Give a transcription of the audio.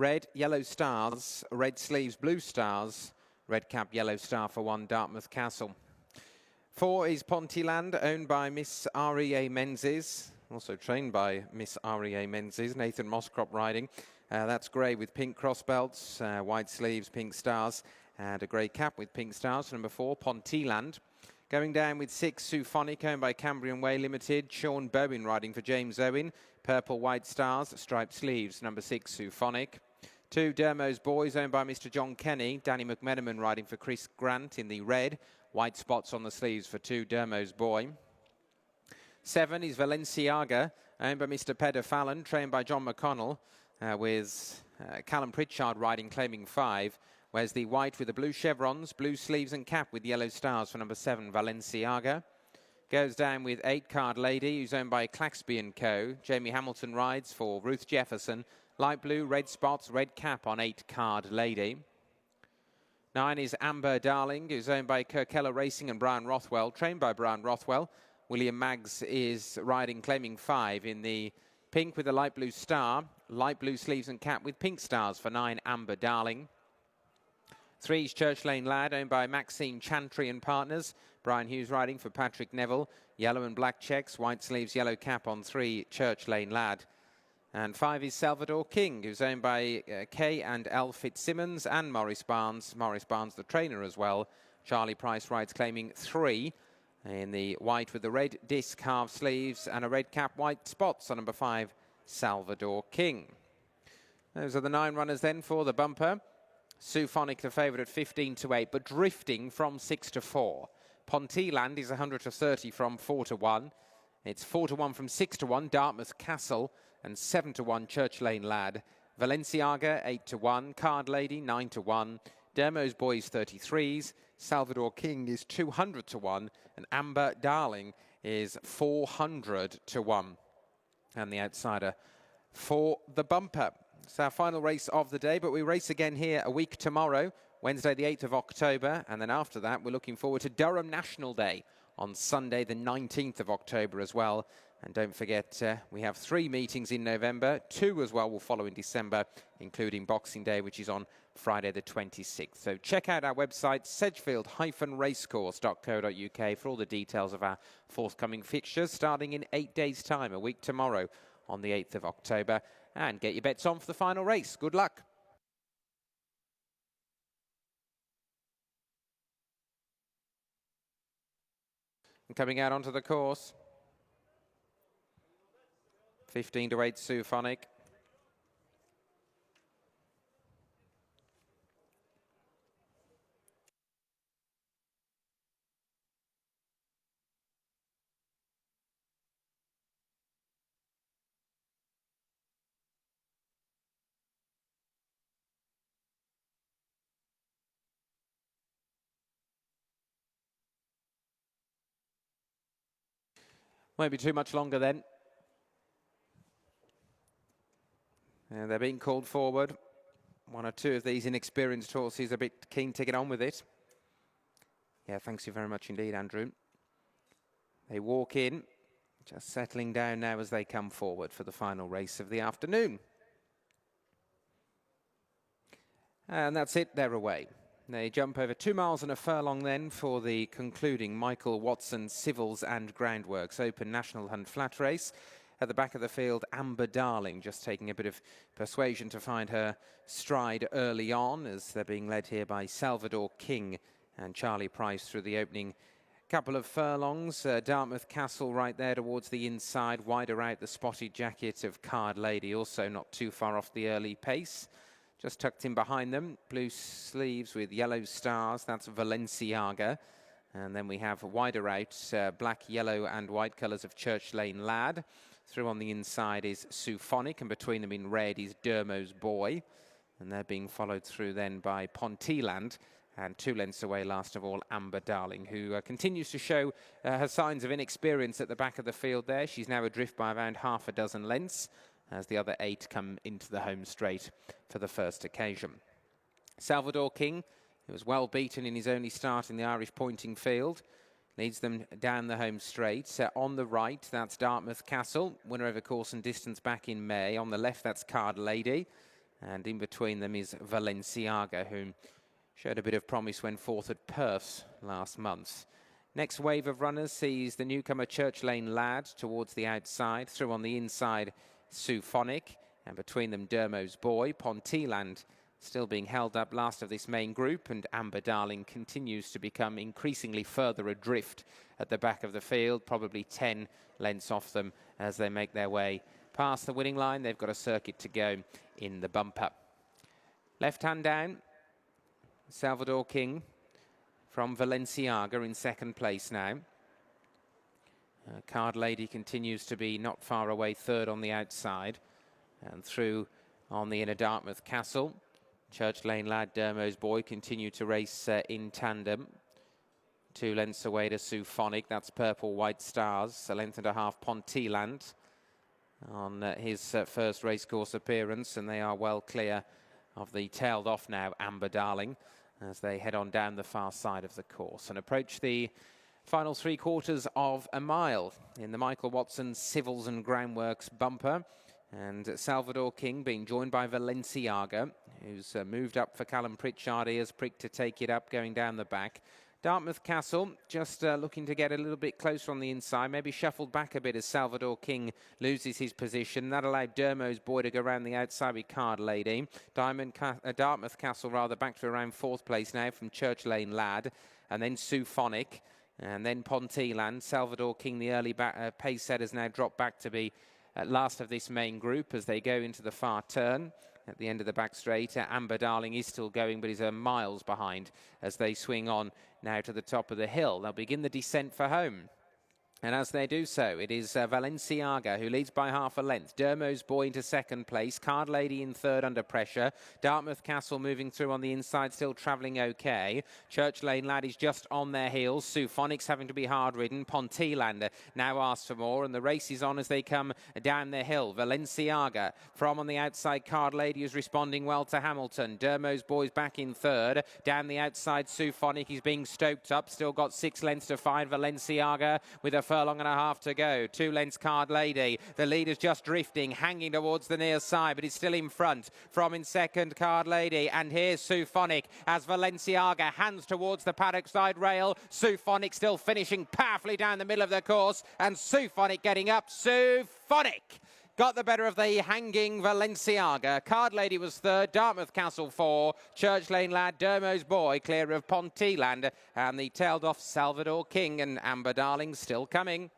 Red, yellow stars, red sleeves, blue stars, red cap, yellow star for 1, Dartmouth Castle. 4 is Pontyland, owned by Miss REA Menzies, also trained by Miss REA Menzies, Nathan Mosscrop riding. That's grey with pink cross belts, white sleeves, pink stars, and a grey cap with pink stars for number 4, Pontyland. Going down with 6, Symphonic, owned by Cambrian Way Limited. Sean Bowen riding for James Owen. Purple, white stars, striped sleeves, number 6, Symphonic. 2, Dermo's Boys, owned by Mr. John Kenny. Danny McMenamin riding for Chris Grant in the red. White spots on the sleeves for 2, Dermo's Boy. 7 is Valenciaga, owned by Mr. Pedder Fallon, trained by John McConnell, with Callum Pritchard riding, claiming 5. Whereas the white with the blue chevrons, blue sleeves and cap with yellow stars for number 7, Valenciaga. Goes down with 8, Card Lady, who's owned by Claxby & Co. Jamie Hamilton rides for Ruth Jefferson. Light blue, red spots, red cap on 8, Card Lady. 9 is Amber Darling, who's owned by Kirkella Racing and Brian Rothwell, trained by Brian Rothwell. William Maggs is riding, claiming 5 in the pink with a light blue star. Light blue sleeves and cap with pink stars for 9, Amber Darling. 3 is Church Lane Lad, owned by Maxine Chantry and Partners. Brian Hughes riding for Patrick Neville. Yellow and black checks, white sleeves, yellow cap on 3, Church Lane Lad. And 5 is Salvador King, who's owned by Kay and L. Fitzsimmons and Maurice Barnes. Maurice Barnes, the trainer as well. Charlie Price rides, claiming 3 in the white with the red disc half sleeves and a red cap, white spots on number 5, Salvador King. Those are the 9 runners then for the bumper. Symphonic, the favourite at 15 to 8, but drifting from 6 to 4. Pontyland is 100 to 30 from 4 to 1. It's 4 to 1 from 6 to 1, Dartmouth Castle, and 7 to 1, Church Lane Lad. Valenciaga, 8 to 1. Card Lady, 9 to 1. Dermo's Boys, 33s. Salvador King is 200 to 1. And Amber Darling is 400 to 1. And the outsider for the bumper. It's our final race of the day, but we race again here a week tomorrow, Wednesday the 8th of October, and then after that we're looking forward to Durham National Day on Sunday the 19th of October as well. And don't forget, we have 3 meetings in November, 2 as well will follow in December, including Boxing Day, which is on Friday the 26th. So check out our website, sedgefield-racecourse.co.uk, for all the details of our forthcoming fixtures, starting in 8 days' time, a week tomorrow on the 8th of October. And get your bets on for the final race. Good luck. And coming out onto the course, 15 to 8, Symphonic. Won't be too much longer then. And they're being called forward. 1 or 2 of these inexperienced horses are a bit keen to get on with it. Yeah, thanks you very much indeed, Andrew. They walk in, just settling down now as they come forward for the final race of the afternoon. And that's it, they're away. They jump over 2 miles and a furlong then for the concluding Michael Watson Civils and Groundworks Open National Hunt Flat Race. At the back of the field, Amber Darling just taking a bit of persuasion to find her stride early on, as they're being led here by Salvador King and Charlie Price through the opening couple of furlongs. Dartmouth Castle right there towards the inside, wider out the spotted jacket of Card Lady, also not too far off the early pace. Just tucked in behind them, blue sleeves with yellow stars, that's Valenciaga. And then we have wider out, black, yellow and white colours of Church Lane Lad. Through on the inside is Symphonic, and between them in red is Dermo's Boy. And they're being followed through then by Pontyland. And 2 lengths away, last of all, Amber Darling, who continues to show her signs of inexperience at the back of the field there. She's now adrift by around half a dozen lengths, as the other 8 come into the home straight for the first occasion. Salvador King, who was well beaten in his only start in the Irish pointing field, leads them down the home straight. On the right, that's Dartmouth Castle, winner over course and distance back in May. On the left, that's Card Lady. And in between them is Valenciaga, who showed a bit of promise when fourth at Perth last month. Next wave of runners sees the newcomer Church Lane Lad towards the outside. Through on the inside, Symphonic. And between them, Dermo's Boy. Ponteland still being held up last of this main group. And Amber Darling continues to become increasingly further adrift at the back of the field. Probably 10 lengths off them as they make their way past the winning line. They've got a circuit to go in the bumper. Left hand down, Salvador King from Valenciaga in second place now. Card Lady continues to be not far away, third on the outside. And through on the inner Dartmouth Castle, Church Lane Lad, Dermo's Boy continue to race in tandem. 2 lengths away to Symphonic, that's Purple White Stars. A length and a half Ponteland on his first racecourse appearance, and they are well clear of the tailed off now Amber Darling as they head on down the far side of the course and approach the final 3/4 of a mile in the Michael Watson Civils and Groundworks bumper. And Salvador King being joined by Valenciaga, who's moved up for Callum Pritchard. He has pricked to take it up, going down the back. Dartmouth Castle just looking to get a little bit closer on the inside, maybe shuffled back a bit as Salvador King loses his position. That allowed Dermo's Boy to go around the outside with Card Lady. Dartmouth Castle rather back to around 4th place now from Church Lane Lad, and then Symphonic, and then Ponteland. Salvador King, the early pace setters, now dropped back to be at last of this main group as they go into the far turn. At the end of the back straight, Amber Darling is still going, but is miles behind as they swing on now to the top of the hill. They'll begin the descent for home. And as they do so, it is Valenciaga who leads by half a length. Dermo's Boy into second place. Card Lady in third under pressure. Dartmouth Castle moving through on the inside, still travelling okay. Church Lane Lad is just on their heels. Symphonic's having to be hard-ridden. Ponteland now asks for more, and the race is on as they come down the hill. Valenciaga from on the outside. Card Lady is responding well to Hamilton. Dermo's Boy's back in third. Down the outside, Symphonic is being stoked up. Still got 6 lengths to find. Valenciaga with a furlong and a half to go. 2 lengths Card Lady. The lead is just drifting, hanging towards the near side, but it's still in front. From in second, Card Lady. And here's Symphonic as Valenciaga hands towards the paddock side rail. Symphonic still finishing powerfully down the middle of the course, and Symphonic getting up. Symphonic got the better of the hanging Valenciaga. Card Lady was third, Dartmouth Castle 4, Church Lane Lad, Dermo's Boy clear of Ponteland, and the tailed off Salvador King, and Amber Darling still coming.